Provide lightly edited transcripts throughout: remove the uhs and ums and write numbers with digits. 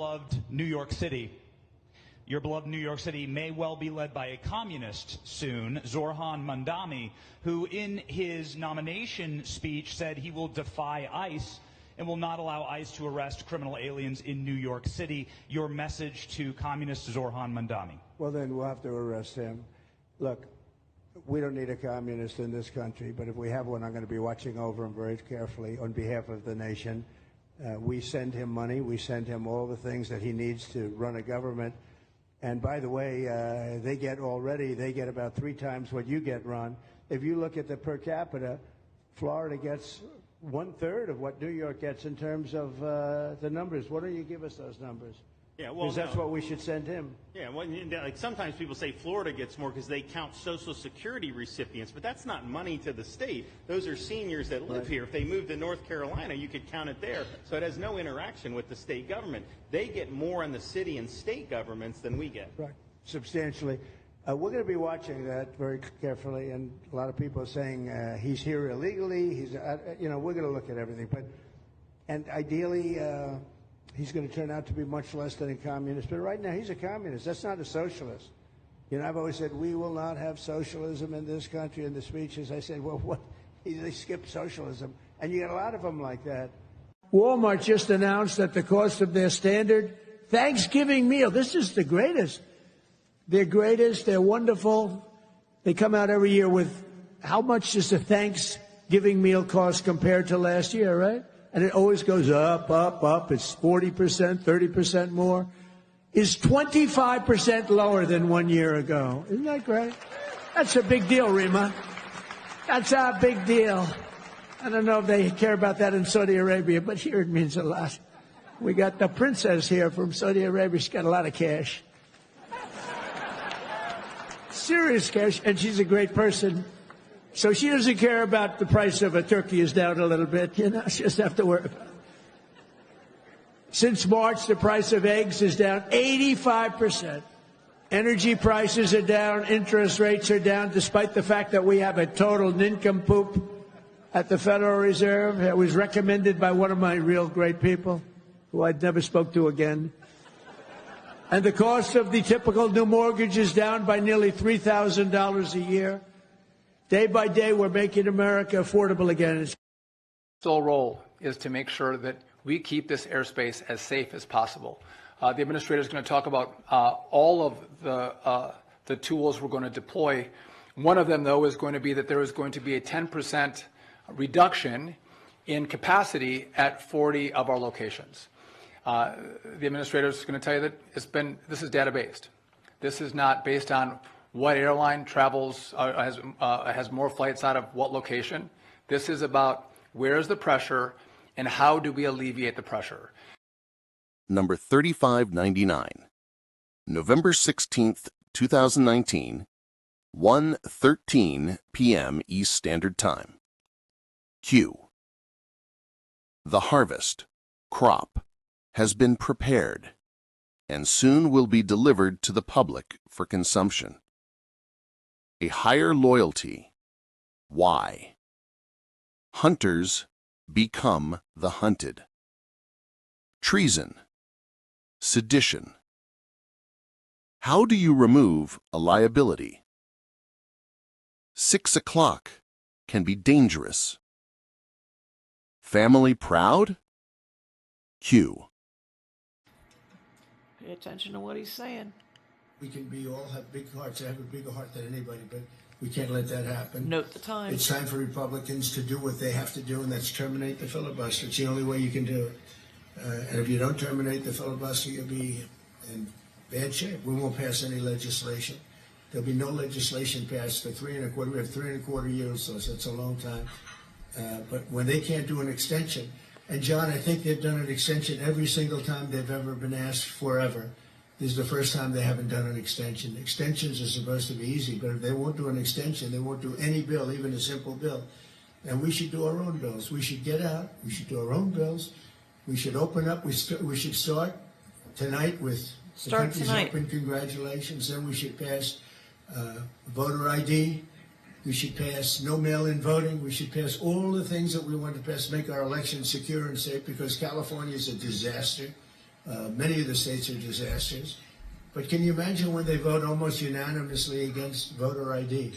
beloved New York City. Your beloved New York City may well be led by a communist soon, Zorhan Mandami, who in his nomination speech said he will defy ICE and will not allow ICE to arrest criminal aliens in New York City. Your message to communist Zorhan Mandami? Well, then we'll have to arrest him. Look, we don't need a communist in this country, but if we have one, I'm going to be watching over him very carefully on behalf of the nation. We send him money. We send him all the things that he needs to run a government. And by the way, they get about 3 times what you get, Ron. If you look at the per capita, Florida gets 1/3 of what New York gets in terms of the numbers. Why don't you give us those numbers? Yeah, well, because that's what we should send him. Yeah, well, like sometimes people say Florida gets more because they count Social Security recipients, but that's not money to the state. Those are seniors that live here. If they moved to North Carolina, you could count it there. So it has no interaction with the state government. They get more in the city and state governments than we get. Right, substantially. We're going to be watching that very carefully, and a lot of people are saying he's here illegally. He's, we're going to look at everything, and ideally. He's going to turn out to be much less than a communist. But right now, he's a communist. That's not a socialist. You know, I've always said, we will not have socialism in this country. In the speeches, I said, well, what? They skipped socialism. And you get a lot of them like that. Walmart just announced that the cost of their standard Thanksgiving meal, this is the greatest. They're greatest. They're wonderful. They come out every year with how much does a Thanksgiving meal cost compared to last year, right? And it always goes up, up, up. It's 40%, 30% more. Is 25% lower than 1 year ago. Isn't that great? That's a big deal, Rima. That's a big deal. I don't know if they care about that in Saudi Arabia, but here it means a lot. We got the princess here from Saudi Arabia. She's got a lot of cash. Serious cash, and she's a great person. So she doesn't care about the price of a turkey is down a little bit. You know, she doesn't have to worry about it. Since March, the price of eggs is down 85%. Energy prices are down. Interest rates are down, despite the fact that we have a total nincompoop at the Federal Reserve. It was recommended by one of my real great people, who I'd never spoke to again. And the cost of the typical new mortgage is down by nearly $3,000 a year. Day by day, we're making America affordable again. Our sole role is to make sure that we keep this airspace as safe as possible. The administrator is going to talk about all of the tools we're going to deploy. One of them, though, is going to be that there is going to be a 10% reduction in capacity at 40 of our locations. The administrator is going to tell you that this is data-based. This is not based on what airline travels, has more flights out of what location. This is about where is the pressure and how do we alleviate the pressure. Number 3599, November 16th, 2019, 1:13 p.m. East Standard Time. Q. The harvest, crop, has been prepared and soon will be delivered to the public for consumption. A higher loyalty. Why? Hunters become the hunted. Treason. Sedition. How do you remove a liability? 6 o'clock can be dangerous. Family proud? Q. Pay attention to what he's saying. We can all have big hearts. I have a bigger heart than anybody, but we can't let that happen. Note the time. It's time for Republicans to do what they have to do, and that's terminate the filibuster. It's the only way you can do it. And if you don't terminate the filibuster, you'll be in bad shape. We won't pass any legislation. There'll be no legislation passed for 3 1/4. We have 3 1/4 years, so it's a long time. But when they can't do an extension, and John, I think they've done an extension every single time they've ever been asked forever. This is the first time they haven't done an extension. Extensions are supposed to be easy, but if they won't do an extension, they won't do any bill, even a simple bill. And we should do our own bills. We should get out. We should do our own bills. We should open up. We should start tonight with the country's open. Congratulations. Then we should pass voter ID. We should pass no mail-in voting. We should pass all the things that we want to pass, make our elections secure and safe, because California is a disaster. Many of the states are disasters. But can you imagine when they vote almost unanimously against voter ID?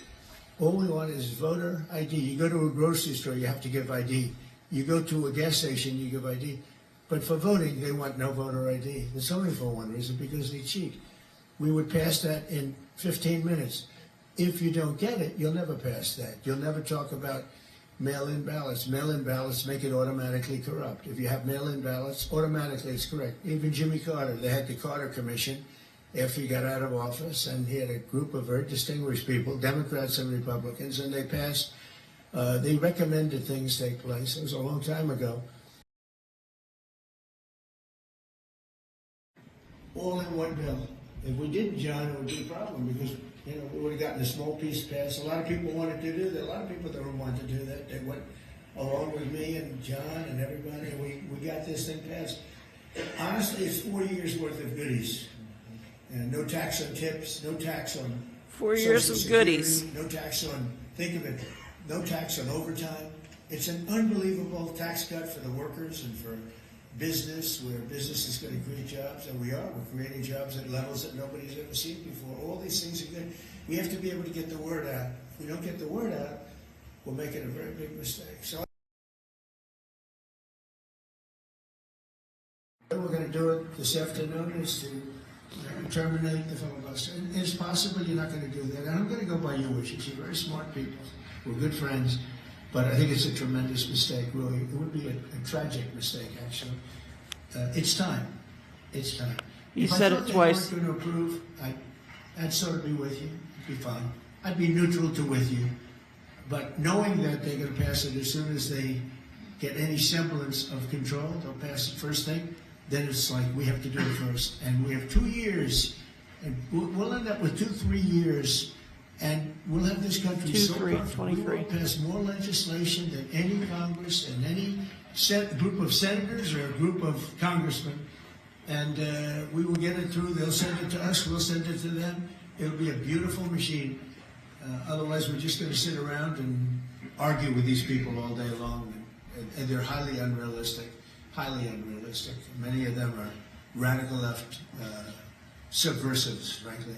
All we want is voter ID. You go to a grocery store, you have to give ID. You go to a gas station, you give ID. But for voting, they want no voter ID. It's only for one reason, because they cheat. We would pass that in 15 minutes. If you don't get it, you'll never pass that. You'll never talk about mail-in ballots. Mail-in ballots make it automatically corrupt. If you have mail-in ballots, automatically it's correct. Even Jimmy Carter, they had the Carter Commission after he got out of office, and he had a group of very distinguished people, Democrats and Republicans, and they passed, they recommended things take place. It was a long time ago. All in one bill. If we didn't, John, it would be a problem, because we would have gotten a small piece passed. A lot of people wanted to do that. A lot of people don't want to do that. They went along with me and John and everybody, and we got this thing passed. Honestly, it's 4 years worth of goodies. And no tax on tips, no tax on 4 years of goodies. No tax on, think of it, no tax on overtime. It's an unbelievable tax cut for the workers and for business, where business is going to create jobs, and we are. We're creating jobs at levels that nobody's ever seen before. All these things are good. We have to be able to get the word out. If we don't get the word out, we're making a very big mistake. So what we're going to do it this afternoon is to terminate the filibuster. And it's possible you're not going to do that. And I'm going to go by your wishes. You're very smart people. We're good friends. But I think it's a tremendous mistake, really. It would be a tragic mistake, actually. It's time. It's time. You said it twice. If I thought they weren't going to approve, I'd sort of be with you. It'd be fine. I'd be neutral to with you. But knowing that they're going to pass it as soon as they get any semblance of control, they'll pass it first thing, then it's like we have to do it first. And we have 2 years, and we'll end up with 2-3 years, and we'll have this country so perfect. We will pass more legislation than any Congress and any group of senators or a group of congressmen, and we will get it through. They'll send it to us, we'll send it to them. It'll be a beautiful machine. Otherwise, we're just going to sit around and argue with these people all day long, and they're highly unrealistic. Highly unrealistic. Many of them are radical left subversives, frankly.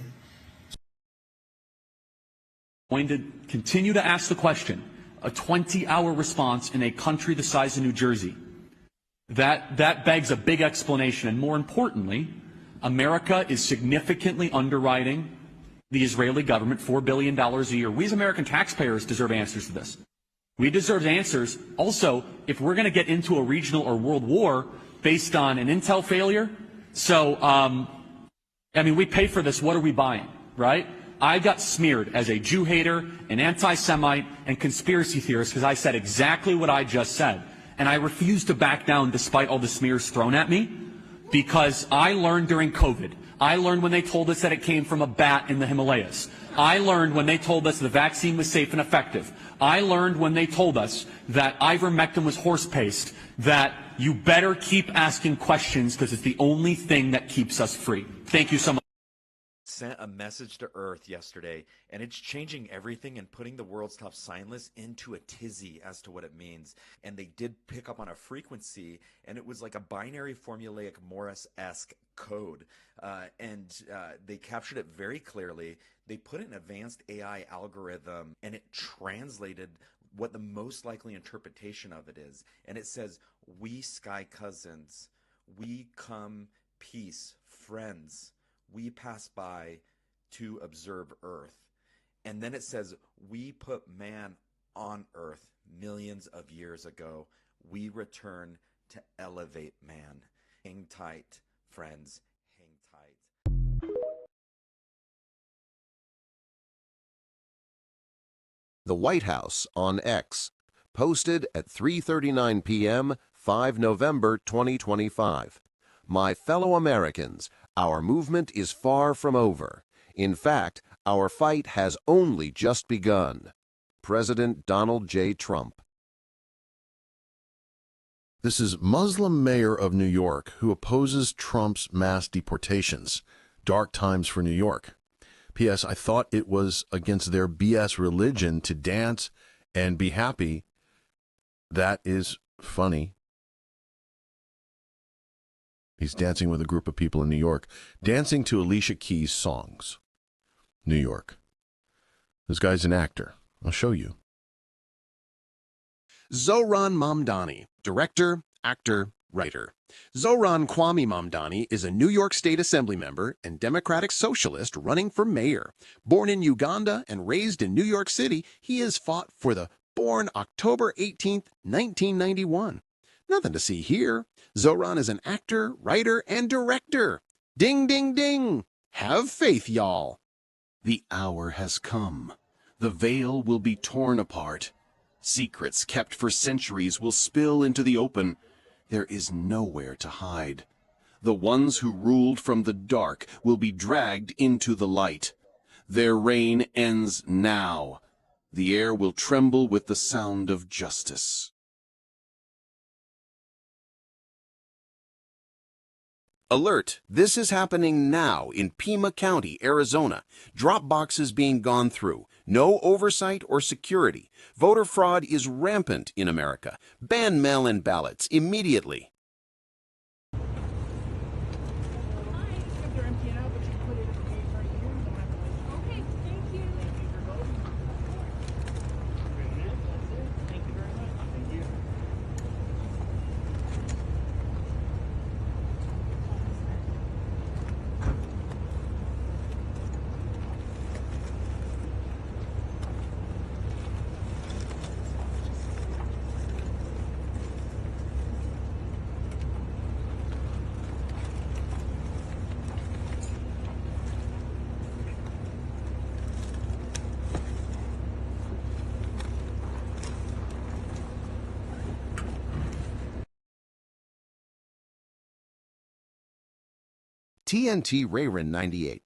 Going to continue to ask the question, a 20-hour response in a country the size of New Jersey. That begs a big explanation, and more importantly, America is significantly underwriting the Israeli government $4 billion a year. We as American taxpayers deserve answers to this. We deserve answers. Also, if we're going to get into a regional or world war based on an intel failure, so, I mean, we pay for this. What are we buying, right? I got smeared as a Jew hater, an anti-Semite, and conspiracy theorist because I said exactly what I just said. And I refuse to back down despite all the smears thrown at me, because I learned during COVID. I learned when they told us that it came from a bat in the Himalayas. I learned when they told us the vaccine was safe and effective. I learned when they told us that ivermectin was horse paste, that you better keep asking questions because it's the only thing that keeps us free. Thank you so much. Sent a message to Earth yesterday, and it's changing everything and putting the world's top scientists into a tizzy as to what it means. And they did pick up on a frequency, and it was like a binary formulaic Morse-esque code. They captured it very clearly. They put an advanced AI algorithm, and it translated what the most likely interpretation of it is. And it says, "We Skye cousins, we come peace, friends. We pass by to observe Earth." And then it says, "We put man on Earth millions of years ago. We return to elevate man." Hang tight, friends. Hang tight. The White House on X, posted at 3:39 p.m., 5 November 2025. My fellow Americans, our movement is far from over. In fact, our fight has only just begun. President Donald J. Trump. This is Muslim mayor of New York who opposes Trump's mass deportations. Dark times for New York. P.S. I thought it was against their BS religion to dance and be happy. That is funny. He's dancing with a group of people in New York, dancing to Alicia Keys' songs. New York. This guy's an actor. I'll show you. Zohran Mamdani, director, actor, writer. Zohran Kwame Mamdani is a New York State Assembly member and Democratic Socialist running for mayor. Born in Uganda and raised in New York City, he has fought for the born October 18, 1991. Nothing to see here. Zohran is an actor, writer, and director. Ding, ding, ding. Have faith, y'all. The hour has come. The veil will be torn apart. Secrets kept for centuries will spill into the open. There is nowhere to hide. The ones who ruled from the dark will be dragged into the light. Their reign ends now. The air will tremble with the sound of justice. Alert! This is happening now in Pima County, Arizona. Drop boxes being gone through. No oversight or security. Voter fraud is rampant in America. Ban mail-in ballots immediately. TNT Rayron 98.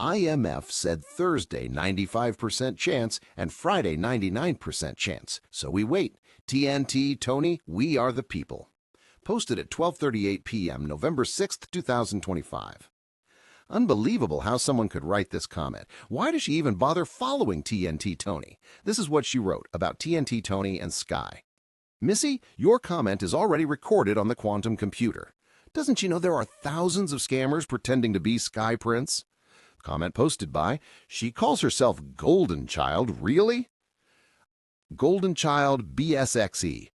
IMF said Thursday 95% chance and Friday 99% chance. So we wait. TNT Tony, we are the people. Posted at 12:38 p.m. November 6th, 2025. Unbelievable how someone could write this comment. Why does she even bother following TNT Tony? This is what she wrote about TNT Tony and Skye. Missy, your comment is already recorded on the quantum computer. Doesn't she know there are thousands of scammers pretending to be Skye Prince? Comment posted by, she calls herself Golden Child, really? Golden Child BSXE.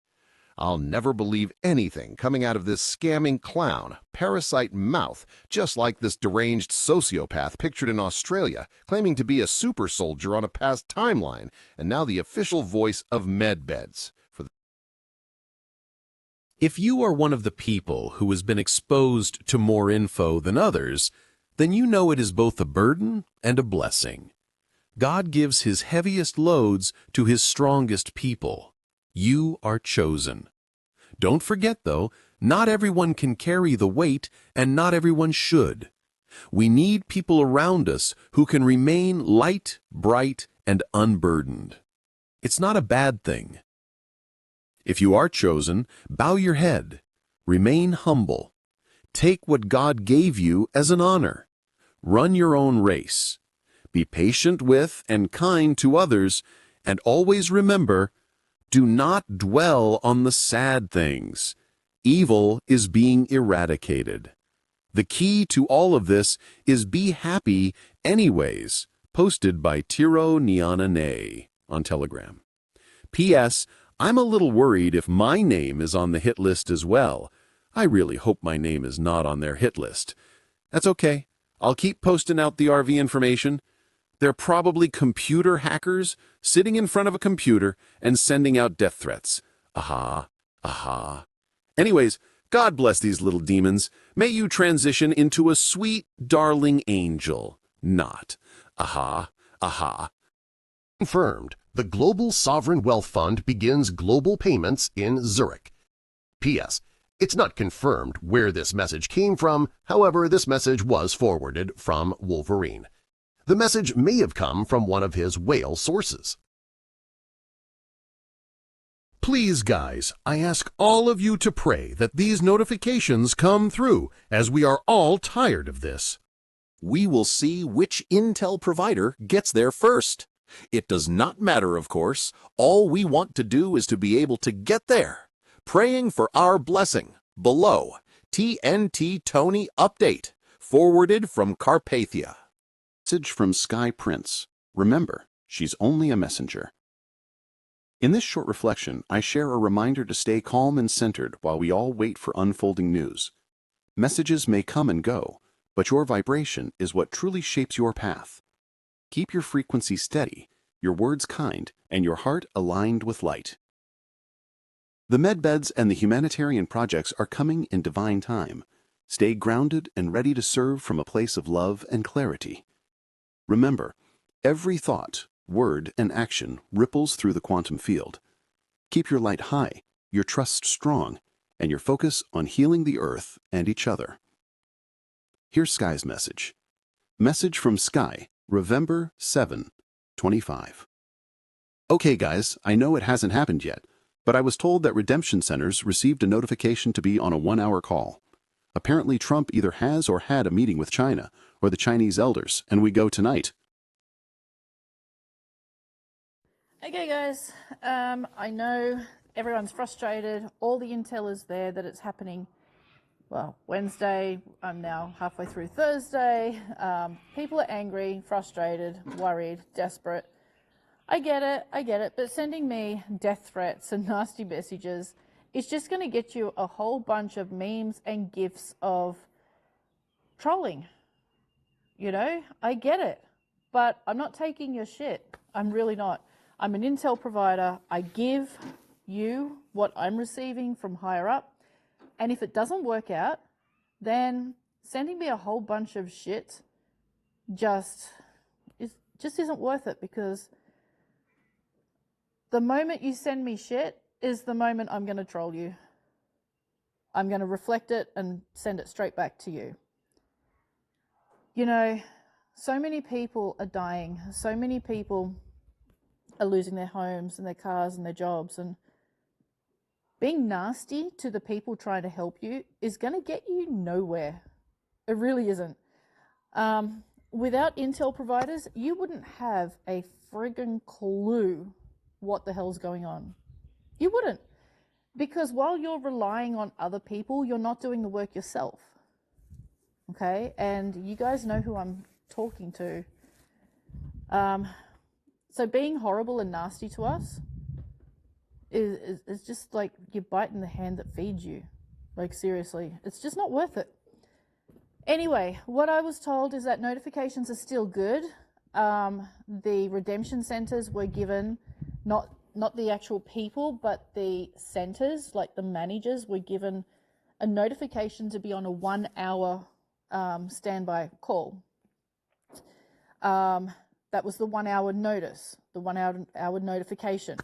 I'll never believe anything coming out of this scamming clown, parasite mouth, just like this deranged sociopath pictured in Australia, claiming to be a super soldier on a past timeline, and now the official voice of medbeds. If you are one of the people who has been exposed to more info than others, then you know it is both a burden and a blessing. God gives his heaviest loads to his strongest people. You are chosen. Don't forget, though, not everyone can carry the weight, and not everyone should. We need people around us who can remain light, bright, and unburdened. It's not a bad thing. If you are chosen, bow your head. Remain humble. Take what God gave you as an honor. Run your own race. Be patient with and kind to others, and always remember, do not dwell on the sad things. Evil is being eradicated. The key to all of this is be happy anyways. Posted by TIRONIANAE on Telegram. P.S. I'm a little worried if my name is on the hit list as well. I really hope my name is not on their hit list. That's okay. I'll keep posting out the RV information. They're probably computer hackers sitting in front of a computer and sending out death threats. Aha, aha. Anyways, God bless these little demons. May you transition into a sweet, darling angel. Not. Aha, aha. Confirmed. The Global Sovereign Wealth Fund begins global payments in Zurich. P.S. It's not confirmed where this message came from, however, this message was forwarded from Wolverine. The message may have come from one of his whale sources. Please, guys, I ask all of you to pray that these notifications come through, as we are all tired of this. We will see which Intel provider gets there first. It does not matter, of course. All we want to do is to be able to get there. Praying for our blessing. Below. TNT Tony Update, forwarded from Carpathia. Message from Skye Prince. Remember, she's only a messenger. In this short reflection, I share a reminder to stay calm and centered while we all wait for unfolding news. Messages may come and go, but your vibration is what truly shapes your path. Keep your frequency steady, your words kind, and your heart aligned with light. The medbeds and the humanitarian projects are coming in divine time. Stay grounded and ready to serve from a place of love and clarity. Remember, every thought, word, and action ripples through the quantum field. Keep your light high, your trust strong, and your focus on healing the earth and each other. Here's Skye's message. Message from Skye, November 7, 25. Okay guys, I know it hasn't happened yet, but I was told that redemption centers received a notification to be on a 1-hour call. Apparently Trump either has or had a meeting with China or the Chinese elders, and we go tonight. Okay guys, I know everyone's frustrated. All the intel is there that it's happening. Well, Wednesday, I'm now halfway through Thursday. People are angry, frustrated, worried, desperate. I get it, but sending me death threats and nasty messages is just going to get you a whole bunch of memes and gifs of trolling. You know, I get it, but I'm not taking your shit. I'm really not. I'm an intel provider. I give you what I'm receiving from higher up, and if it doesn't work out, then sending me a whole bunch of shit just isn't worth it, because the moment you send me shit is the moment I'm going to troll you. I'm going to reflect it and send it straight back to you. You know, so many people are dying. So many people are losing their homes and their cars and their jobs. And being nasty to the people trying to help you is going to get you nowhere. It really isn't. Without intel providers, you wouldn't have a friggin' clue what the hell's going on. You wouldn't. Because while you're relying on other people, you're not doing the work yourself. Okay? And you guys know who I'm talking to. So being horrible and nasty to us is just like you're biting the hand that feeds you. Like, seriously. It's just not worth it. Anyway, what I was told is that notifications are still good. The redemption centers were given, not the actual people, but the centers, like the managers, were given a notification to be on a 1-hour standby call. That was the 1-hour notice, the 1-hour notification.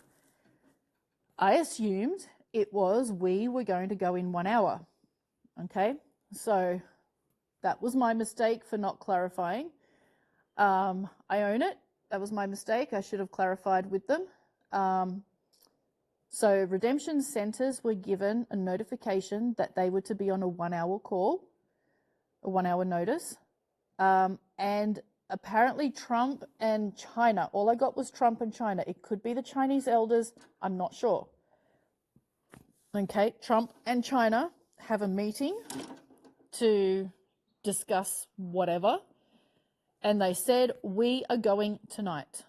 I assumed it was we were going to go in 1 hour. Okay, so that was my mistake for not clarifying. I own it. That was my mistake. I should have clarified with them. So redemption centers were given a notification that they were to be on a 1-hour call, a 1-hour notice. And apparently Trump and China, all I got was Trump and China. It could be the Chinese elders. I'm not sure. Okay, Trump and China have a meeting to discuss whatever. And they said, we are going tonight.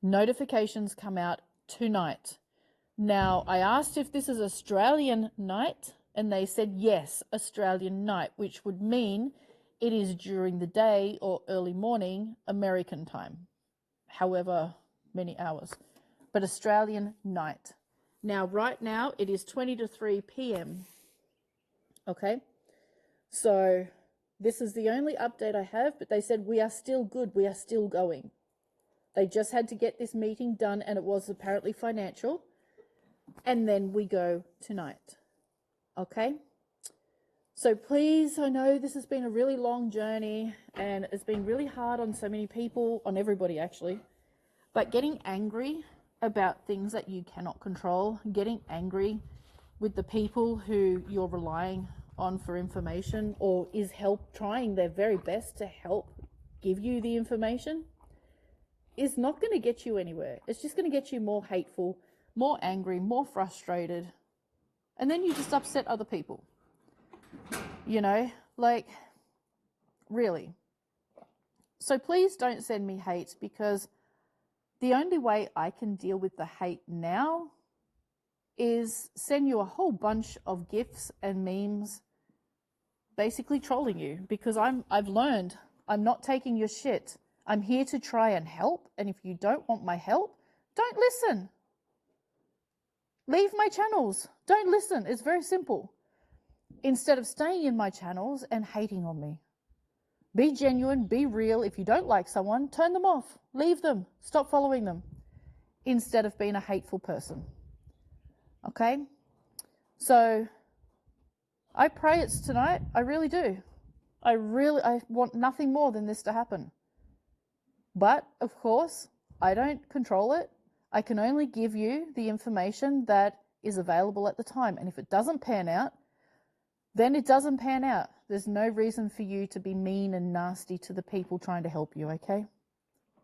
Notifications come out tonight. Now, I asked if this is Australian night, and they said yes, Australian night, which would mean it is during the day or early morning American time, however many hours, but Australian night. Now, right now, it is 20 to 3 p.m. Okay, so this is the only update I have, but they said we are still good, we are still going. They just had to get this meeting done, and it was apparently financial, and then we go tonight. Okay? So please, I know this has been a really long journey, and it's been really hard on so many people, on everybody actually, but getting angry about things that you cannot control, getting angry with the people who you're relying on for information or is trying their very best to help give you the information, is not going to get you anywhere. It's just going to get you more hateful, more angry, more frustrated, and then you just upset other people. You know, like, really. So please don't send me hate, because the only way I can deal with the hate now is send you a whole bunch of GIFs and memes basically trolling you, because I've learned I'm not taking your shit. I'm here to try and help, and if you don't want my help, don't listen. Leave my channels. Don't listen. It's very simple. Instead of staying in my channels and hating on me. Be genuine, be real. If you don't like someone, turn them off. Leave them. Stop following them. Instead of being a hateful person. Okay? So, I pray it's tonight. I really do. I want nothing more than this to happen. But, of course, I don't control it. I can only give you the information that is available at the time. And if it doesn't pan out, then it doesn't pan out. There's no reason for you to be mean and nasty to the people trying to help you, okay?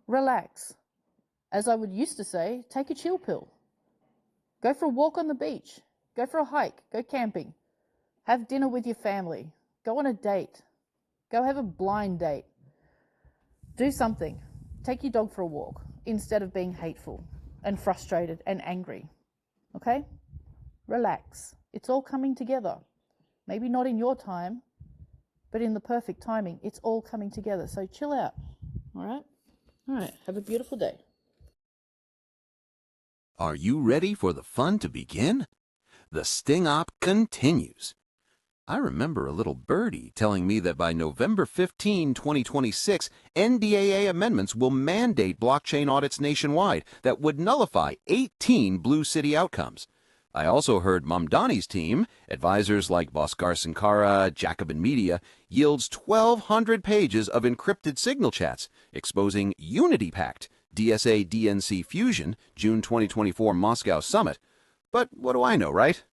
Relax. As I would used to say, take a chill pill. Go for a walk on the beach. Go for a hike. Go camping. Have dinner with your family. Go on a date. Go have a blind date. Do something. Take your dog for a walk instead of being hateful and frustrated and angry. Okay? Relax. It's all coming together. Maybe not in your time, but in the perfect timing. It's all coming together. So chill out. All right? All right. Have a beautiful day. Are you ready for the fun to begin? The sting op continues. I remember a little birdie telling me that by November 15, 2026, NDAA amendments will mandate blockchain audits nationwide that would nullify 18 blue city outcomes. I also heard Mamdani's team, advisors like Bhaskar Sankara, Jacobin Media, yields 1,200 pages of encrypted signal chats exposing Unity Pact, DSA DNC Fusion, June 2024 Moscow Summit. But what do I know, right?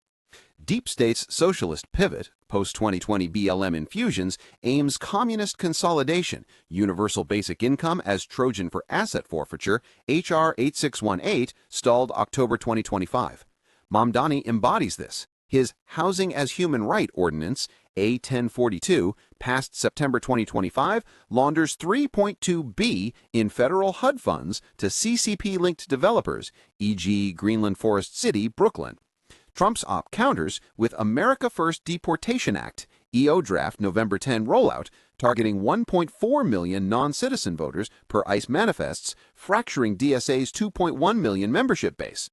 Deep State's Socialist pivot, post-2020 BLM infusions, aims communist consolidation, universal basic income as Trojan for asset forfeiture, H.R. 8618, stalled October 2025. Mamdani embodies this. His Housing as Human Right Ordinance, A1042, passed September 2025, launders 3.2B in federal HUD funds to CCP-linked developers, e.g. Greenland Forest City, Brooklyn. Trump's op counters with America First Deportation Act, EO draft November 10 rollout, targeting 1.4 million non-citizen voters per ICE manifests, fracturing DSA's 2.1 million membership base.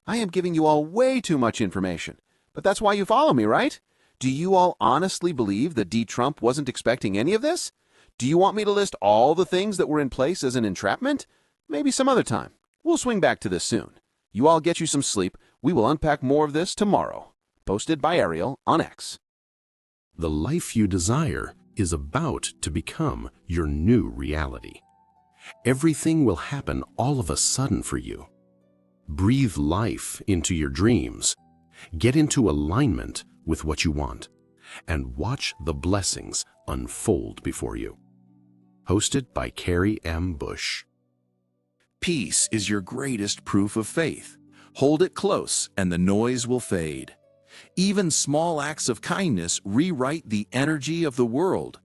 I am giving you all way too much information, but that's why you follow me, right? Do you all honestly believe that D. Trump wasn't expecting any of this? Do you want me to list all the things that were in place as an entrapment? Maybe some other time. We'll swing back to this soon. You all get you some sleep. We will unpack more of this tomorrow. Posted by Ariel on X. The life you desire is about to become your new reality. Everything will happen all of a sudden for you. Breathe life into your dreams. Get into alignment with what you want, and watch the blessings unfold before you. Hosted by Carrie M. Bush. Peace is your greatest proof of faith. Hold it close and the noise will fade. Even small acts of kindness rewrite the energy of the world.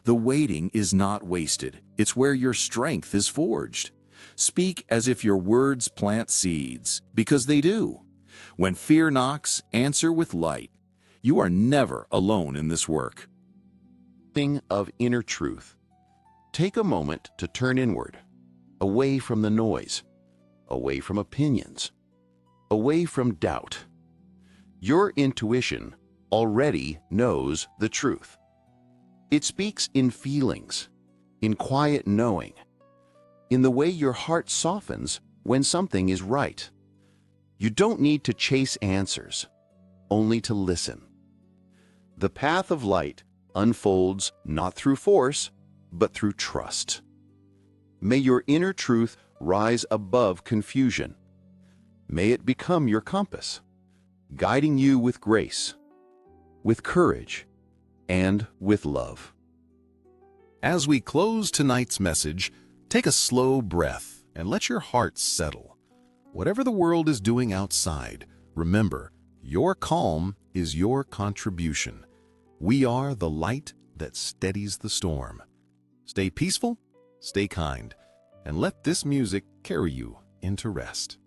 The waiting is not wasted. It's where your strength is forged. Speak as if your words plant seeds, because they do. When fear knocks, answer with light. You are never alone in this work. Thing of inner truth. Take a moment to turn inward, away from the noise, away from opinions, away from doubt. Your intuition already knows the truth. It speaks in feelings, in quiet knowing, in the way your heart softens when something is right. You don't need to chase answers, only to listen. The path of light unfolds not through force, but through trust. May your inner truth rise above confusion. May it become your compass, guiding you with grace, with courage, and with love. As we close tonight's message, take a slow breath and let your heart settle. Whatever the world is doing outside, remember, your calm is your contribution. We are the light that steadies the storm. Stay peaceful, stay kind, and let this music carry you into rest.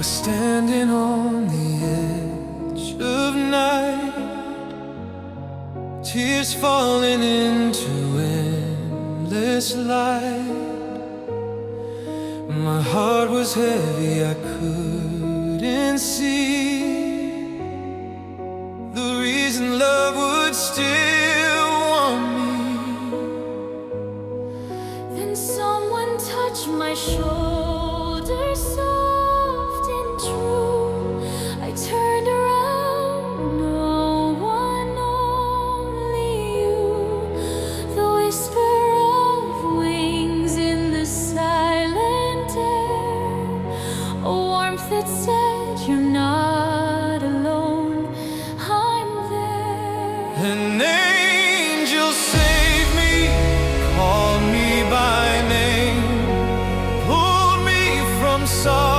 Standing on the edge of night, tears falling into endless light. My heart was heavy, I couldn't see the reason love would still want me. Then someone touched my shoulder, soft and true. I turned around, no one, only you. The whisper of wings in the silent air, a warmth that said you're not alone, I'm there. An angel saved me, called me by I'm sorry.